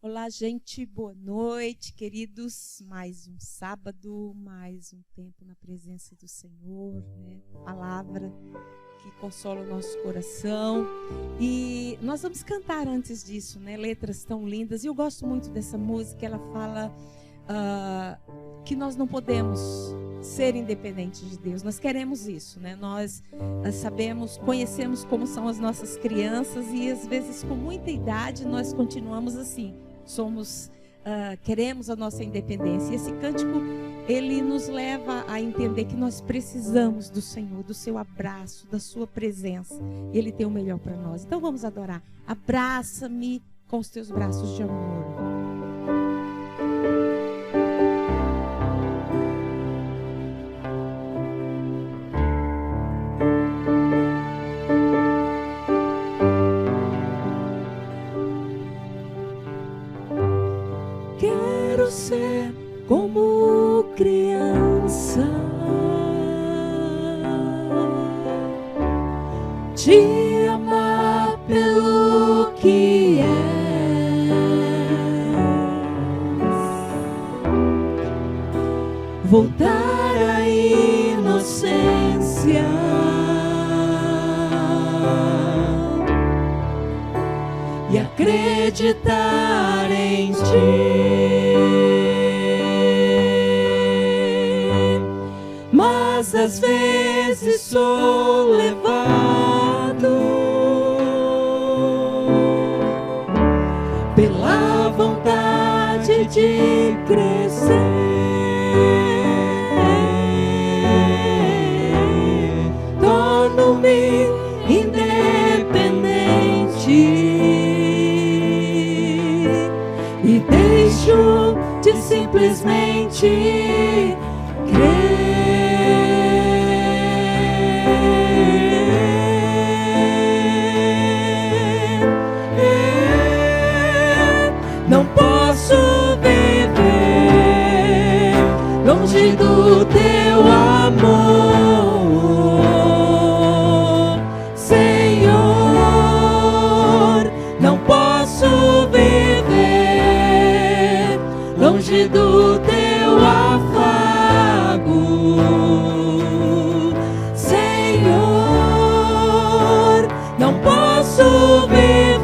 Olá, gente, boa noite, queridos. Mais um sábado, mais um tempo na presença do Senhor, né? Palavra que consola o nosso coração. E nós vamos cantar antes disso, né? Letras tão lindas. E eu gosto muito dessa música. Ela fala que nós não podemos ser independentes de Deus. Nós queremos isso, né? Nós sabemos, conhecemos como são as nossas crianças e às vezes com muita idade nós continuamos assim. Queremos a nossa independência. E esse cântico, ele nos leva a entender que nós precisamos do Senhor, do seu abraço, da sua presença. E Ele tem o melhor para nós. Então vamos adorar. Abraça-me com os teus braços de amor. Quero ser como criança, te amar pelo que és, voltar à inocência e acreditar em ti. Mas às vezes sou levado pela vontade de crescer. Torno-me independente e deixo de simplesmente crer. Não posso viver longe do teu amor, Senhor. Não posso viver longe do teu afago, Senhor. Não posso viver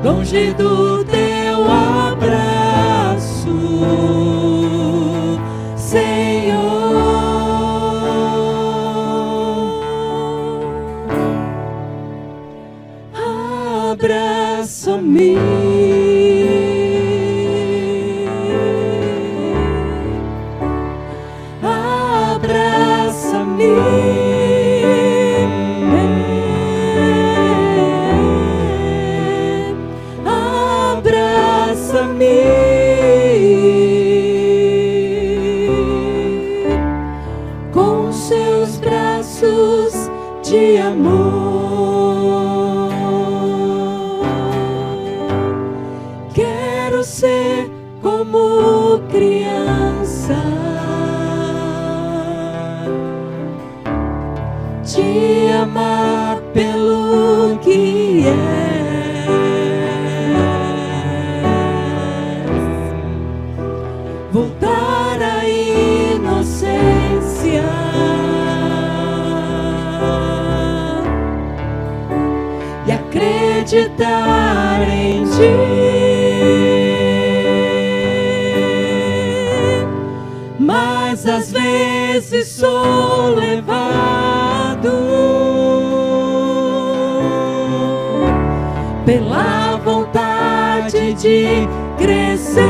longe do teu abraço, Senhor. Abraça-me, com seus braços de amor. Quero ser como criança, te amar pelo que és, voltar à inocência e acreditar em ti. Mas às vezes sou levado pela vontade de crescer.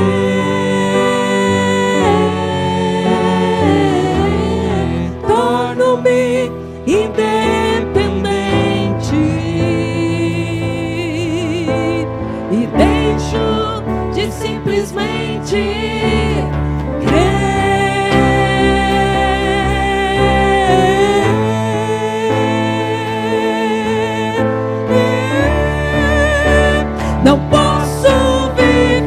Torno-me independente e deixo de simplesmente crer. Não posso viver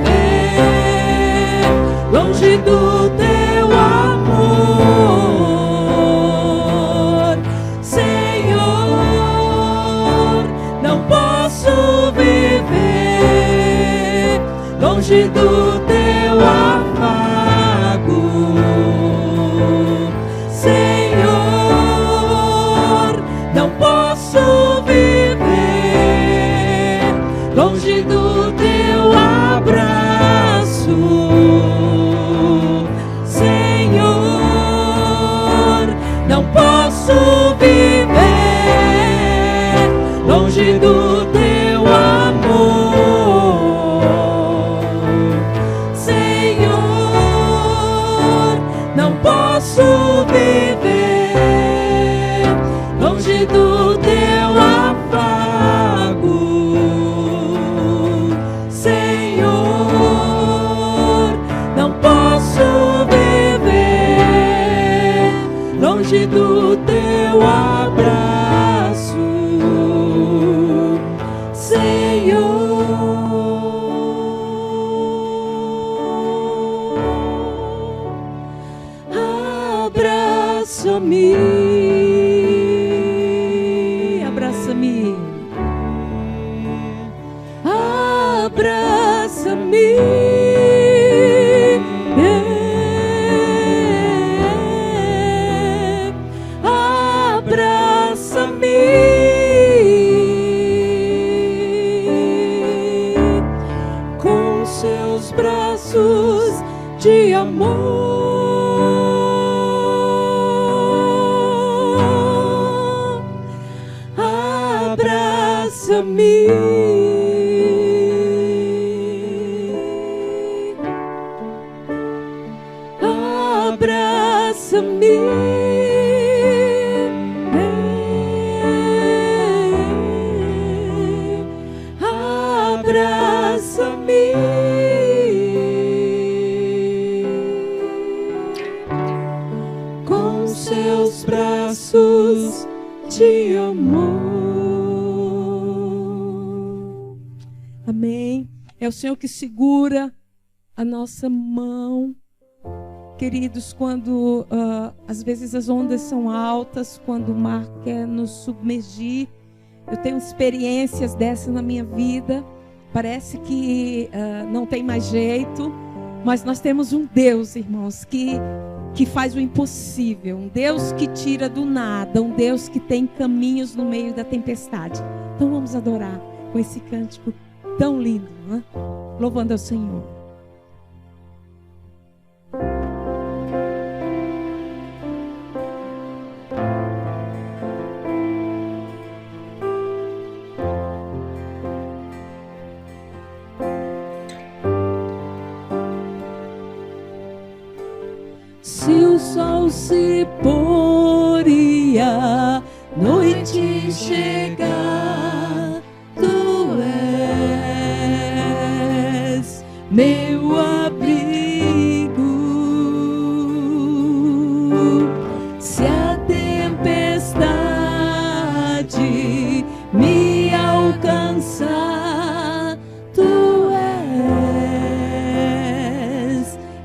não posso viver longe do teu afago, Senhor. Não posso viver longe do teu abraço, Senhor. Abraça-me, abraça-me, abraça-me, abraça-me, com seus braços de amor. Abraça-me, abraça-me, abraça-me, com seus braços de amor. Amém. É o Senhor que segura a nossa mão. Queridos, quando às vezes as ondas são altas, quando o mar quer nos submergir, eu tenho experiências dessas na minha vida. Parece que não tem mais jeito, mas nós temos um Deus, irmãos, que faz o impossível, um Deus que tira do nada, um Deus que tem caminhos no meio da tempestade. Então vamos adorar com esse cântico tão lindo, né? Louvando ao Senhor. Se o sol se pôr e a noite chegar, tu és meu abrigo. Se a tempestade me alcançar, tu és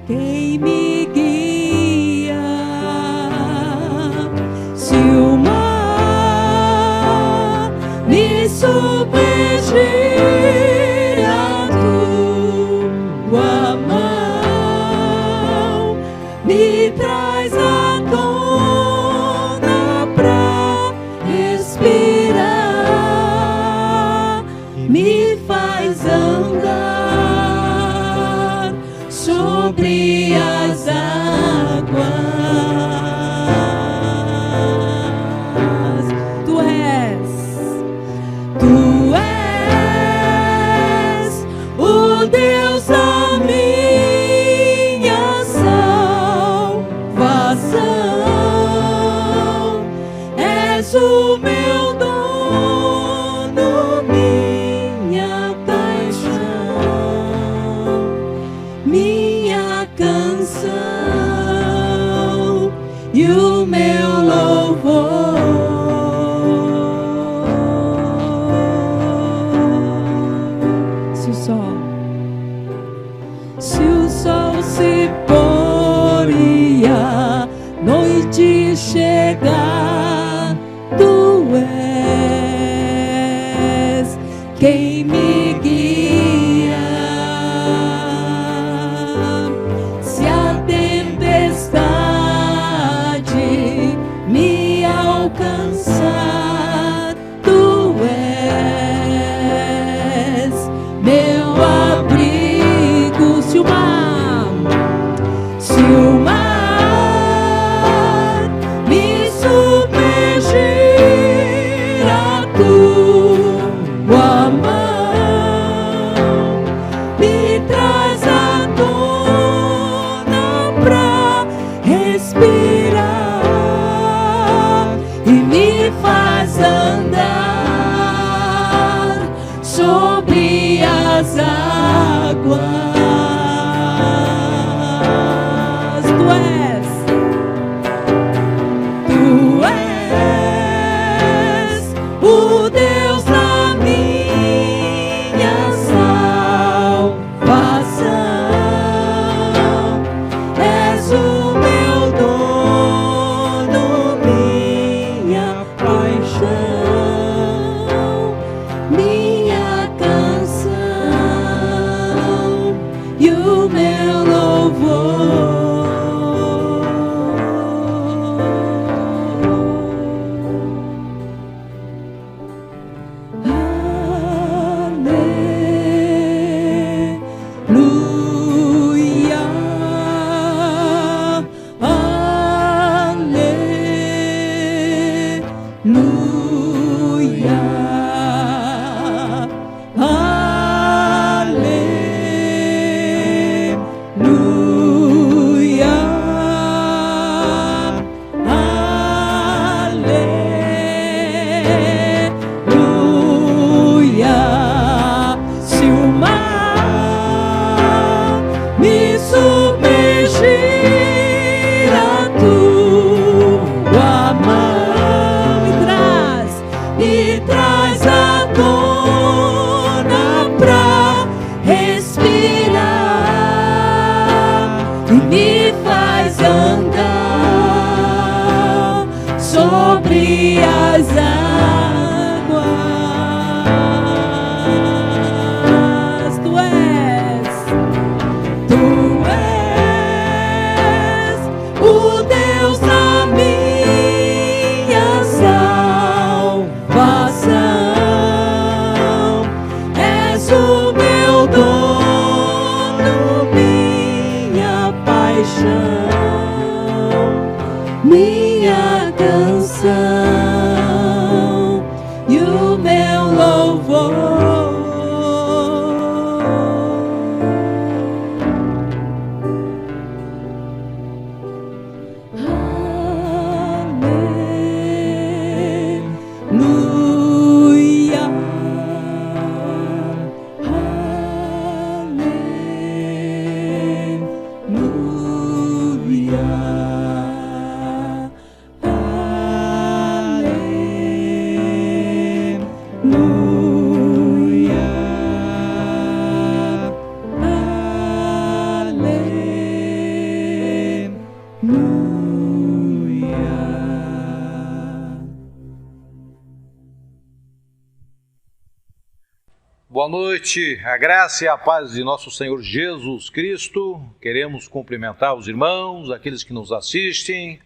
quem me guia. Se o mar me submergir, a tua mão me traz à tona pra respirar, me faz andar sobre as águas. Tu és o Deus da minha salvação, és o meu dono, minha paixão, minha canção e o meu louvor. Se o sol se pôr e a noite chegar, tu és quem me guia. Se a tempestade me alcançar, tu és meu abrigo. Se o mar me submergir, a tua mão respirar e me faz andar sobre as águas. Tu és o Deus da minha salvação. És o meu dono, minha paixão, minha canção e o meu louvor. Minha canção e o meu louvor. Boa noite, a graça e a paz de nosso Senhor Jesus Cristo. Queremos cumprimentar os irmãos, aqueles que nos assistem,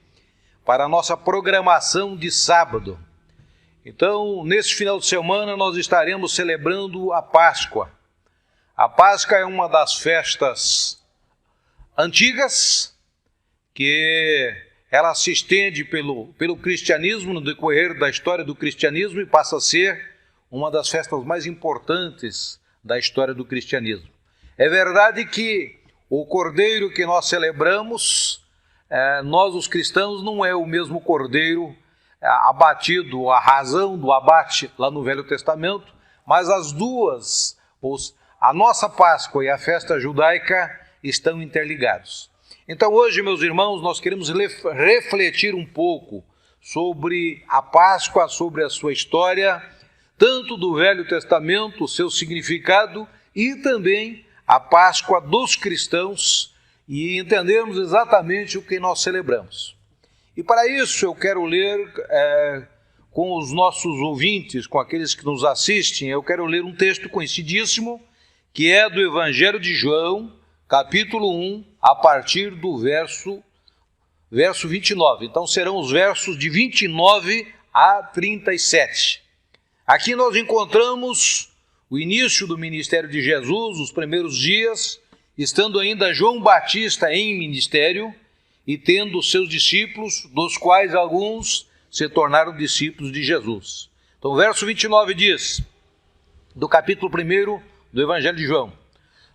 para a nossa programação de sábado. Então, nesse final de semana, nós estaremos celebrando a Páscoa. A Páscoa é uma das festas antigas, que ela se estende pelo cristianismo, no decorrer da história do cristianismo, e passa a ser uma das festas mais importantes da história do cristianismo. É verdade que o cordeiro que nós celebramos, nós os cristãos, não é o mesmo cordeiro abatido, a razão do abate lá no Velho Testamento, mas as duas, a nossa Páscoa e a festa judaica, estão interligados. Então hoje, meus irmãos, nós queremos refletir um pouco sobre a Páscoa, sobre a sua história, tanto do Velho Testamento, o seu significado, e também a Páscoa dos cristãos, e entendermos exatamente o que nós celebramos. E para isso eu quero ler com os nossos ouvintes, com aqueles que nos assistem, eu quero ler um texto conhecidíssimo, que é do Evangelho de João, capítulo 1, a partir do verso 29. Então serão os versos de 29 a 37. Aqui nós encontramos o início do ministério de Jesus, os primeiros dias, estando ainda João Batista em ministério e tendo seus discípulos, dos quais alguns se tornaram discípulos de Jesus. Então o verso 29 diz, do capítulo 1 do Evangelho de João: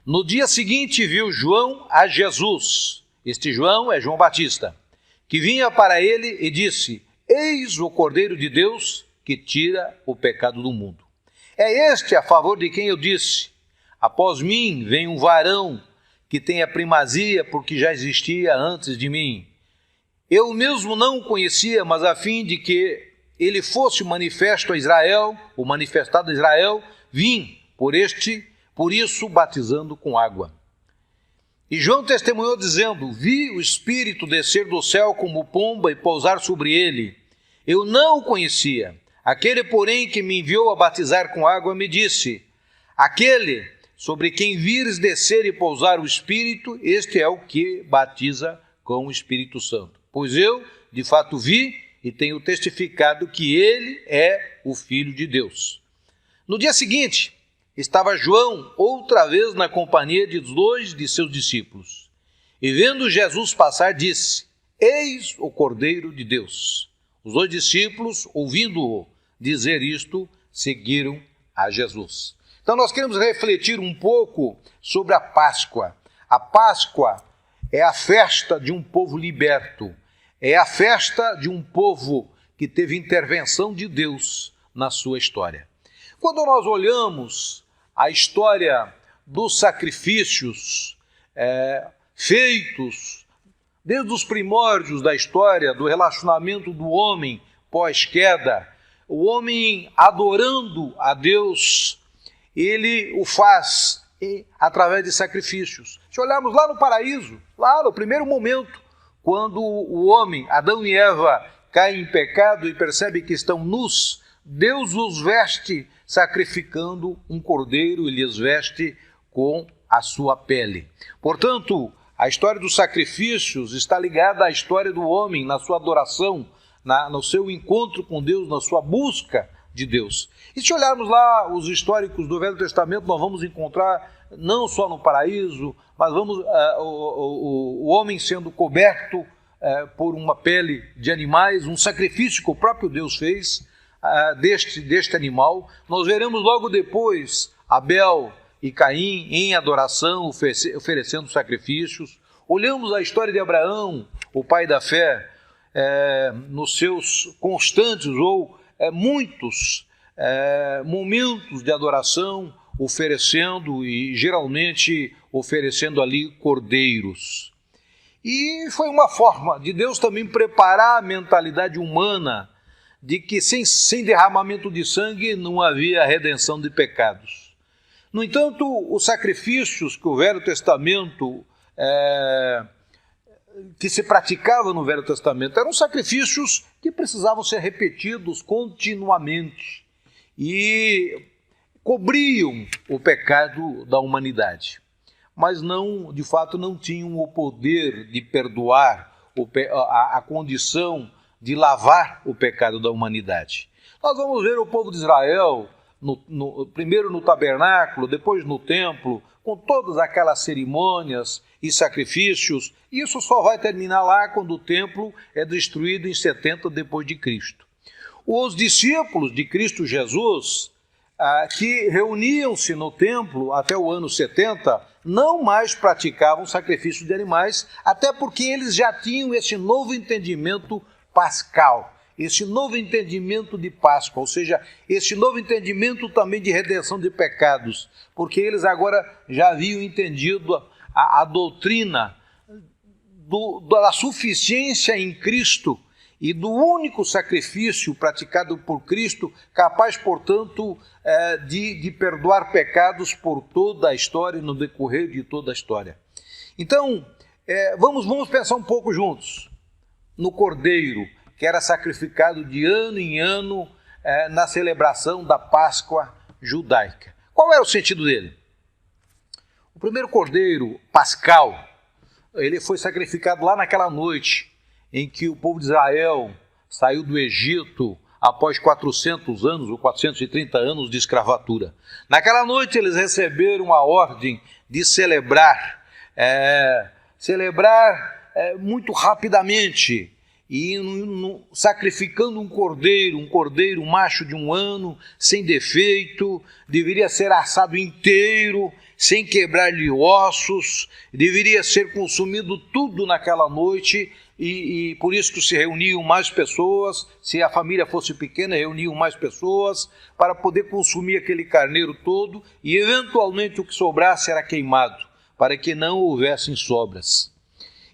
No dia seguinte viu João a Jesus, este João é João Batista, que vinha para ele e disse: eis o Cordeiro de Deus que tira o pecado do mundo. É este a favor de quem eu disse: após mim vem um varão que tem a primazia, porque já existia antes de mim. Eu mesmo não o conhecia, mas a fim de que ele fosse manifesto a Israel, o manifestado a Israel, vim por isso batizando com água. E João testemunhou dizendo: vi o Espírito descer do céu como pomba e pousar sobre ele. Eu não o conhecia. Aquele, porém, que me enviou a batizar com água me disse: aquele sobre quem vires descer e pousar o Espírito, este é o que batiza com o Espírito Santo. Pois eu, de fato, vi e tenho testificado que ele é o Filho de Deus. No dia seguinte, estava João outra vez na companhia de 2 de seus discípulos. E vendo Jesus passar, disse: eis o Cordeiro de Deus. Os 2 discípulos, ouvindo-o dizer isto, seguiram a Jesus. Então nós queremos refletir um pouco sobre a Páscoa. A Páscoa é a festa de um povo liberto. É a festa de um povo que teve intervenção de Deus na sua história. Quando nós olhamos a história dos sacrifícios feitos desde os primórdios da história, do relacionamento do homem pós-queda, o homem adorando a Deus, ele o faz através de sacrifícios. Se olharmos lá no paraíso, lá no primeiro momento, quando o homem, Adão e Eva, caem em pecado e percebem que estão nus, Deus os veste sacrificando um cordeiro e lhes veste com a sua pele. Portanto, a história dos sacrifícios está ligada à história do homem na sua adoração, no seu encontro com Deus, na sua busca de Deus. E se olharmos lá os históricos do Velho Testamento, nós vamos encontrar não só no paraíso, mas o homem sendo coberto por uma pele de animais, um sacrifício que o próprio Deus fez deste animal. Nós veremos logo depois Abel e Caim em adoração, oferecendo sacrifícios. Olhamos a história de Abraão, o pai da fé, nos seus constantes ou muitos momentos de adoração, oferecendo e geralmente oferecendo ali cordeiros. E foi uma forma de Deus também preparar a mentalidade humana de que sem derramamento de sangue não havia redenção de pecados. No entanto, os sacrifícios que o Velho Testamento, que se praticava no Velho Testamento, eram sacrifícios que precisavam ser repetidos continuamente e cobriam o pecado da humanidade, mas não, de fato, não tinham o poder de perdoar a condição de lavar o pecado da humanidade. Nós vamos ver o povo de Israel, primeiro no tabernáculo, depois no templo, com todas aquelas cerimônias e sacrifícios. Isso só vai terminar lá quando o templo é destruído em 70 depois de Cristo. Os discípulos de Cristo Jesus, que reuniam-se no templo até o ano 70, não mais praticavam sacrifício de animais, até porque eles já tinham esse novo entendimento pascal, esse novo entendimento de Páscoa, ou seja, esse novo entendimento também de redenção de pecados, porque eles agora já haviam entendido a doutrina da suficiência em Cristo e do único sacrifício praticado por Cristo, capaz, portanto, de perdoar pecados por toda a história, no decorrer de toda a história. Então, vamos pensar um pouco juntos no Cordeiro, que era sacrificado de ano em ano na celebração da Páscoa judaica. Qual era o sentido dele? O primeiro Cordeiro pascal, ele foi sacrificado lá naquela noite em que o povo de Israel saiu do Egito após 400 anos ou 430 anos de escravatura. Naquela noite eles receberam a ordem de celebrar muito rapidamente e sacrificando um cordeiro macho de 1 ano, sem defeito, deveria ser assado inteiro, sem quebrar-lhe ossos, deveria ser consumido tudo naquela noite, e por isso que se reuniam mais pessoas, se a família fosse pequena, reuniam mais pessoas para poder consumir aquele carneiro todo, e eventualmente o que sobrasse era queimado, para que não houvessem sobras.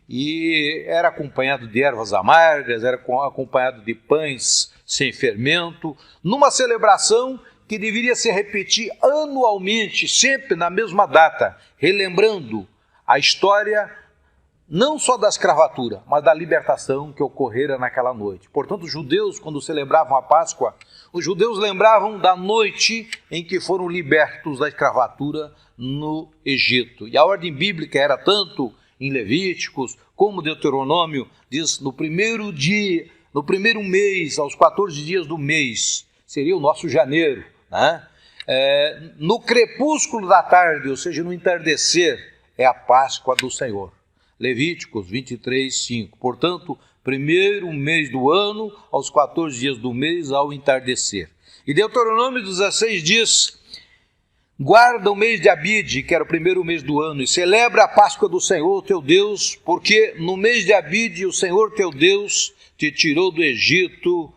E era acompanhado de ervas amargas, era acompanhado de pães sem fermento, numa celebração que deveria se repetir anualmente, sempre na mesma data, relembrando a história não só da escravatura, mas da libertação que ocorrera naquela noite. Portanto, os judeus, quando celebravam a Páscoa, os judeus lembravam da noite em que foram libertos da escravatura no Egito. E a ordem bíblica era tanto em Levíticos, como Deuteronômio, diz no primeiro dia, no primeiro mês, aos 14 dias do mês, seria o nosso janeiro, né? No crepúsculo da tarde, ou seja, no entardecer, é a Páscoa do Senhor. Levíticos 23, 5. Portanto, primeiro mês do ano, aos 14 dias do mês, ao entardecer. E Deuteronômio 16 diz: guarda o mês de Abide, que era o primeiro mês do ano, e celebra a Páscoa do Senhor teu Deus, porque no mês de Abide o Senhor teu Deus te tirou do Egito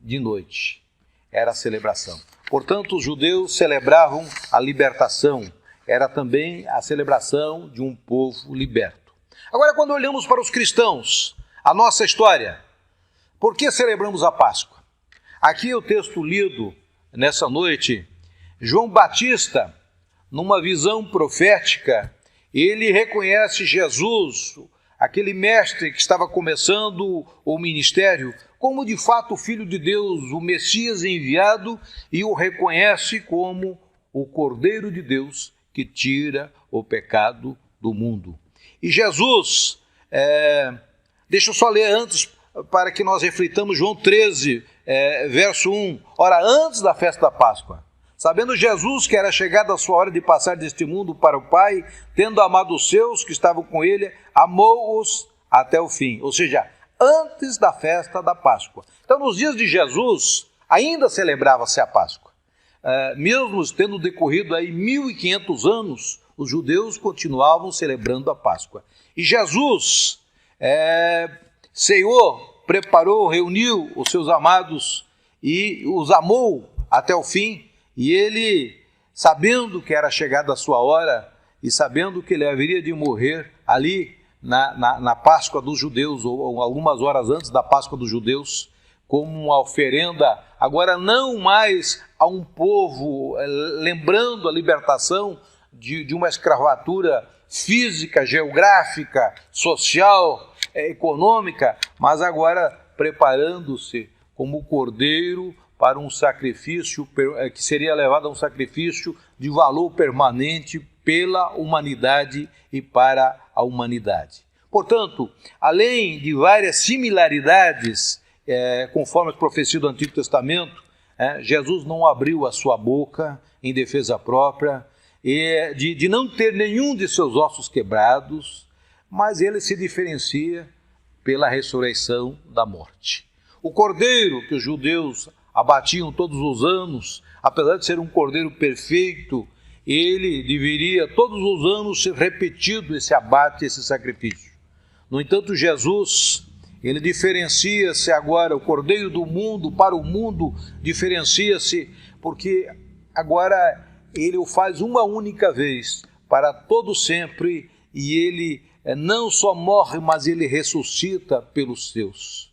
de noite. Era a celebração. Portanto, os judeus celebravam a libertação. Era também a celebração de um povo liberto. Agora, quando olhamos para os cristãos, a nossa história, por que celebramos a Páscoa? Aqui o texto lido nessa noite, João Batista, numa visão profética, ele reconhece Jesus, aquele mestre que estava começando o ministério, como de fato o Filho de Deus, o Messias enviado, e o reconhece como o Cordeiro de Deus que tira o pecado do mundo. E Jesus, deixa eu só ler antes, para que nós reflitamos João 13, verso 1. Ora, antes da festa da Páscoa, sabendo Jesus que era chegada a sua hora de passar deste mundo para o Pai, tendo amado os seus que estavam com ele, amou-os até o fim. Ou seja, antes da festa da Páscoa. Então, nos dias de Jesus, ainda celebrava-se a Páscoa. Mesmo tendo decorrido aí 1.500 anos, os judeus continuavam celebrando a Páscoa. E Jesus ceiou, preparou, reuniu os seus amados e os amou até o fim. E ele, sabendo que era chegada a sua hora e sabendo que ele haveria de morrer ali na Páscoa dos judeus, ou algumas horas antes da Páscoa dos judeus, como uma oferenda, agora não mais a um povo, lembrando a libertação de uma escravatura física, geográfica, social, econômica, mas agora preparando-se como cordeiro para um sacrifício, que seria levado a um sacrifício de valor permanente pela humanidade e para a humanidade. Portanto, além de várias similaridades, conforme as profecias do Antigo Testamento, Jesus não abriu a sua boca em defesa própria, de não ter nenhum de seus ossos quebrados, mas ele se diferencia pela ressurreição da morte. O cordeiro que os judeus abatiam todos os anos, apesar de ser um cordeiro perfeito, ele deveria todos os anos ser repetido esse abate, esse sacrifício. No entanto, Jesus, ele diferencia-se agora, o cordeiro do mundo para o mundo, diferencia-se porque agora ele o faz uma única vez, para todo sempre, e ele não só morre, mas ele ressuscita pelos seus.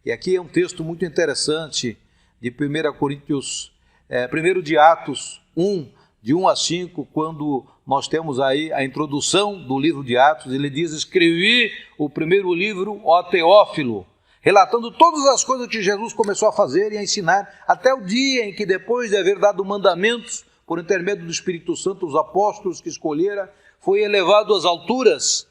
E aqui é um texto muito interessante, de 1 Coríntios, 1 de Atos 1, de 1 a 5, quando nós temos aí a introdução do livro de Atos, ele diz: escrevi o primeiro livro, ó Teófilo, relatando todas as coisas que Jesus começou a fazer e a ensinar, até o dia em que, depois de haver dado mandamentos, por intermédio do Espírito Santo, os apóstolos que escolhera, foi elevado às alturas,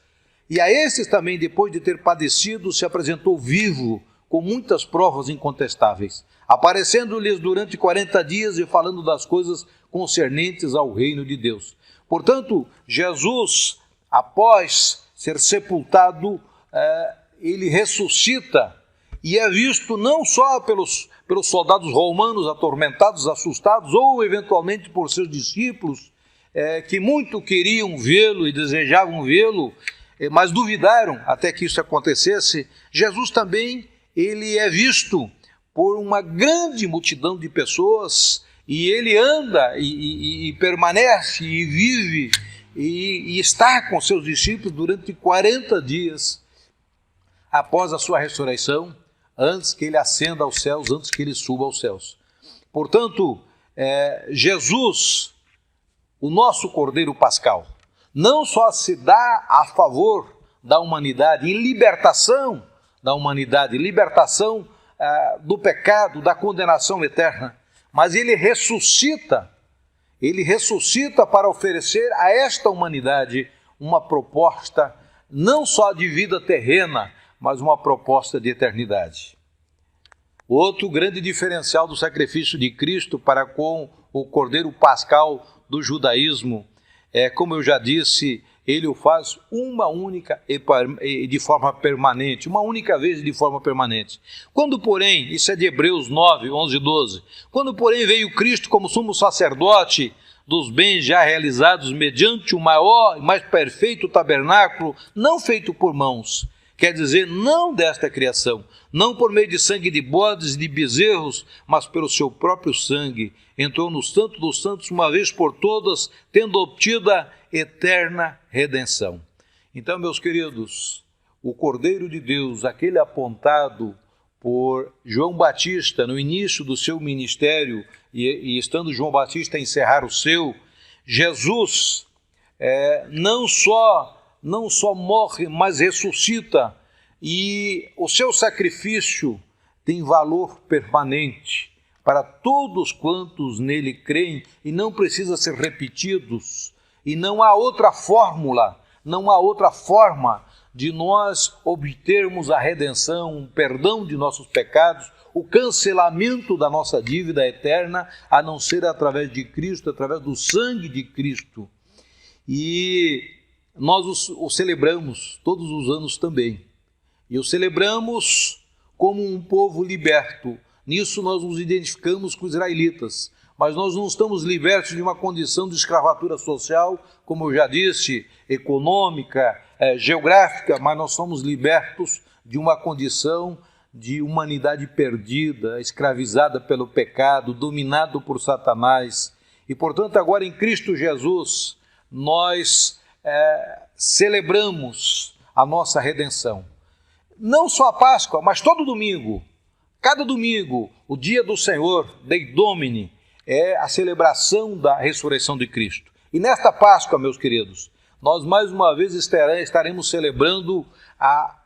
e a esses também, depois de ter padecido, se apresentou vivo, com muitas provas incontestáveis, aparecendo-lhes durante 40 dias e falando das coisas concernentes ao reino de Deus. Portanto, Jesus, após ser sepultado, ele ressuscita e é visto não só pelos soldados romanos atormentados, assustados, ou eventualmente por seus discípulos, que muito queriam vê-lo e desejavam vê-lo, mas duvidaram até que isso acontecesse, Jesus também ele é visto por uma grande multidão de pessoas, e ele anda e permanece e vive e está com seus discípulos durante 40 dias após a sua ressurreição, antes que ele ascenda aos céus, antes que ele suba aos céus. Portanto, Jesus, o nosso Cordeiro Pascal, não só se dá a favor da humanidade, em libertação da humanidade, libertação do pecado, da condenação eterna, mas ele ressuscita para oferecer a esta humanidade uma proposta não só de vida terrena, mas uma proposta de eternidade. Outro grande diferencial do sacrifício de Cristo para com o Cordeiro Pascal do judaísmo é, como eu já disse, ele o faz uma única e de forma permanente, uma única vez de forma permanente. Quando, porém, isso é de Hebreus 9, 11 e 12, quando, porém, veio Cristo como sumo sacerdote dos bens já realizados mediante o maior e mais perfeito tabernáculo, não feito por mãos, quer dizer, não desta criação, não por meio de sangue de bodes e de bezerros, mas pelo seu próprio sangue, entrou no Santo dos Santos uma vez por todas, tendo obtido a eterna redenção. Então, meus queridos, o Cordeiro de Deus, aquele apontado por João Batista no início do seu ministério, e estando João Batista a encerrar o seu, Jesus não só morre, mas ressuscita, e o seu sacrifício tem valor permanente para todos quantos nele creem, e não precisa ser repetidos, e não há outra fórmula, não há outra forma de nós obtermos a redenção, o perdão de nossos pecados, o cancelamento da nossa dívida eterna, a não ser através de Cristo, através do sangue de Cristo. E nós o celebramos todos os anos também. E o celebramos como um povo liberto. Nisso nós nos identificamos com os israelitas. Mas nós não estamos libertos de uma condição de escravatura social, como eu já disse, econômica, geográfica, mas nós somos libertos de uma condição de humanidade perdida, escravizada pelo pecado, dominado por Satanás. E, portanto, agora em Cristo Jesus, nós celebramos a nossa redenção. Não só a Páscoa, mas todo domingo, cada domingo, o dia do Senhor, Dei Domini, é a celebração da ressurreição de Cristo. E nesta Páscoa, meus queridos, nós mais uma vez estaremos celebrando a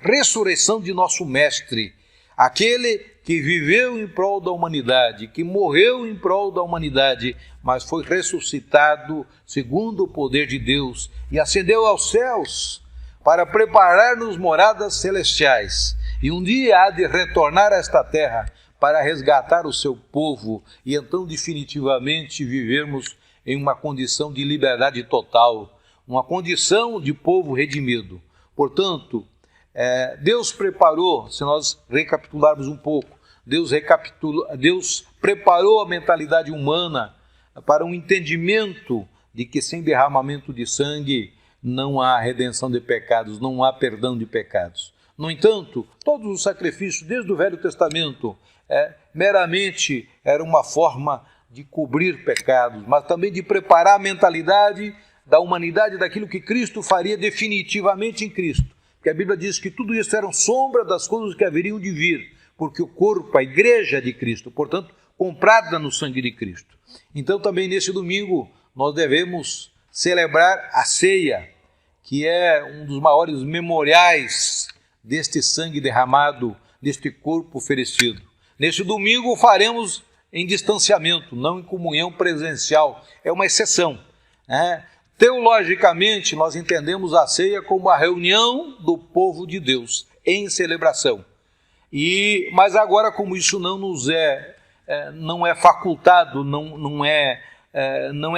ressurreição de nosso Mestre, aquele que viveu em prol da humanidade, que morreu em prol da humanidade, mas foi ressuscitado segundo o poder de Deus e ascendeu aos céus para preparar-nos moradas celestiais. E um dia há de retornar a esta terra para resgatar o seu povo e então definitivamente vivermos em uma condição de liberdade total, uma condição de povo redimido. Portanto, Deus preparou, se nós recapitularmos um pouco, Deus preparou a mentalidade humana para um entendimento de que sem derramamento de sangue não há redenção de pecados, não há perdão de pecados. No entanto, todos os sacrifícios, desde o Velho Testamento, meramente era uma forma de cobrir pecados, mas também de preparar a mentalidade da humanidade daquilo que Cristo faria definitivamente em Cristo. Porque a Bíblia diz que tudo isso era sombra das coisas que haveriam de vir, porque o corpo, a igreja de Cristo, portanto, comprada no sangue de Cristo. Então também nesse domingo nós devemos celebrar a ceia, que é um dos maiores memoriais deste sangue derramado, deste corpo oferecido. Neste domingo faremos em distanciamento, não em comunhão presencial, é uma exceção. Teologicamente, nós entendemos a ceia como a reunião do povo de Deus em celebração. Mas agora, como isso não é facultado, não é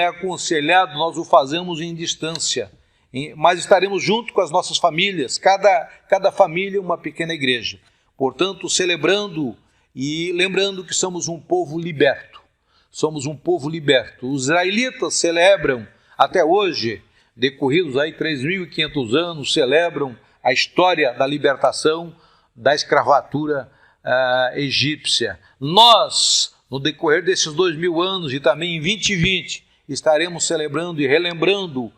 aconselhado, nós o fazemos em distância. Mas estaremos junto com as nossas famílias, cada família uma pequena igreja. Portanto, celebrando e lembrando que somos um povo liberto. Somos um povo liberto. Os israelitas celebram até hoje, decorridos aí 3.500 anos, celebram a história da libertação da escravatura egípcia. Nós, no decorrer desses 2.000 anos e também em 2020, estaremos celebrando e relembrando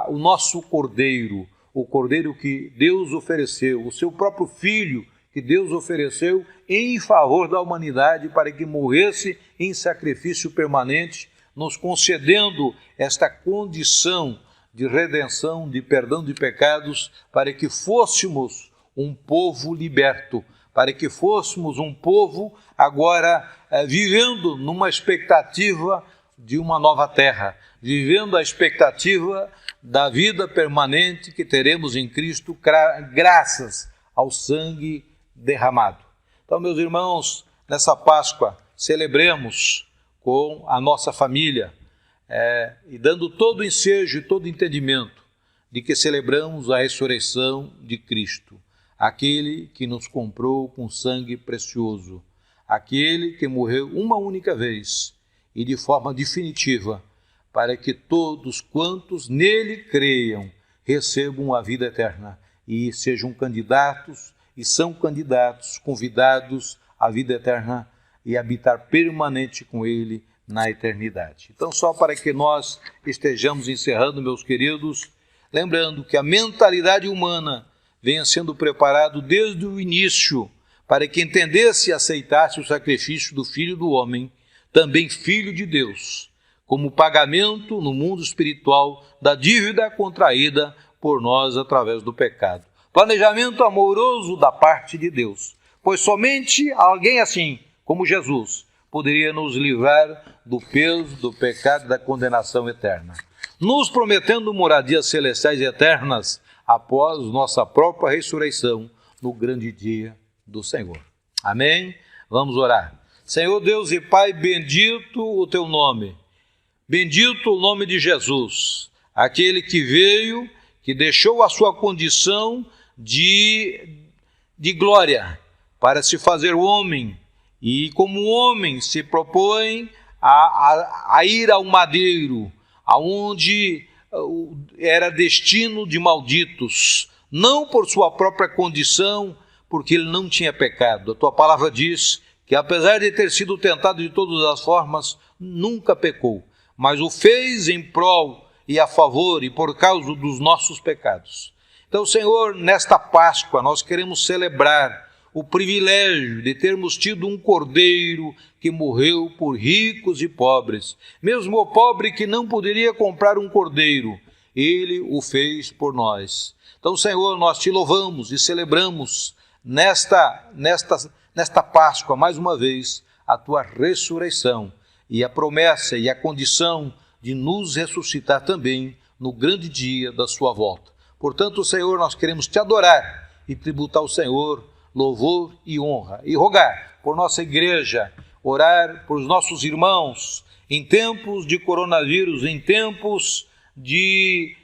o nosso Cordeiro, o Cordeiro que Deus ofereceu, o seu próprio Filho que Deus ofereceu em favor da humanidade para que morresse em sacrifício permanente, nos concedendo esta condição de redenção, de perdão de pecados, para que fôssemos um povo liberto, para que fôssemos um povo agora vivendo numa expectativa de uma nova terra, vivendo a expectativa da vida permanente que teremos em Cristo, graças ao sangue derramado. Então, meus irmãos, nessa Páscoa, celebremos com a nossa família, e dando todo o ensejo e todo o entendimento de que celebramos a ressurreição de Cristo, aquele que nos comprou com sangue precioso, aquele que morreu uma única vez e de forma definitiva, para que todos quantos nele creiam recebam a vida eterna e sejam candidatos, e são candidatos, convidados à vida eterna e habitar permanente com ele na eternidade. Então, só para que nós estejamos encerrando, meus queridos, lembrando que a mentalidade humana venha sendo preparado desde o início para que entendesse e aceitasse o sacrifício do Filho do Homem, também Filho de Deus, como pagamento no mundo espiritual da dívida contraída por nós através do pecado. Planejamento amoroso da parte de Deus, pois somente alguém assim, como Jesus, poderia nos livrar do peso, do pecado e da condenação eterna, nos prometendo moradias celestiais e eternas após nossa própria ressurreição no grande dia do Senhor. Amém? Vamos orar. Senhor Deus e Pai, bendito o teu nome, bendito o nome de Jesus, aquele que veio, que deixou a sua condição de glória para se fazer homem, e como homem se propõe a ir ao madeiro, aonde era destino de malditos, não por sua própria condição, porque ele não tinha pecado. A tua palavra diz que apesar de ter sido tentado de todas as formas, nunca pecou, mas o fez em prol e a favor e por causa dos nossos pecados. Então, Senhor, nesta Páscoa nós queremos celebrar o privilégio de termos tido um Cordeiro que morreu por ricos e pobres. Mesmo o pobre que não poderia comprar um cordeiro, ele o fez por nós. Então, Senhor, nós te louvamos e celebramos nesta Páscoa, mais uma vez, a tua ressurreição e a promessa e a condição de nos ressuscitar também no grande dia da sua volta. Portanto, Senhor, nós queremos te adorar e tributar ao Senhor louvor e honra, e rogar por nossa igreja, orar por nossos irmãos em tempos de coronavírus, em tempos de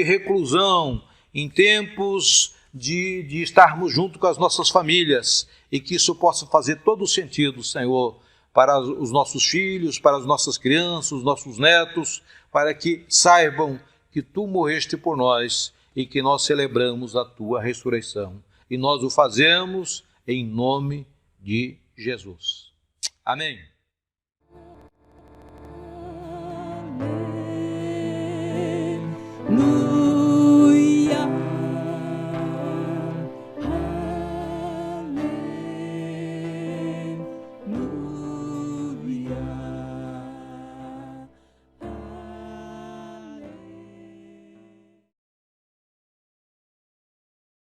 reclusão, em tempos de estarmos junto com as nossas famílias, e que isso possa fazer todo o sentido, Senhor, para os nossos filhos, para as nossas crianças, os nossos netos, para que saibam que tu morreste por nós e que nós celebramos a tua ressurreição. E nós o fazemos em nome de Jesus. Amém.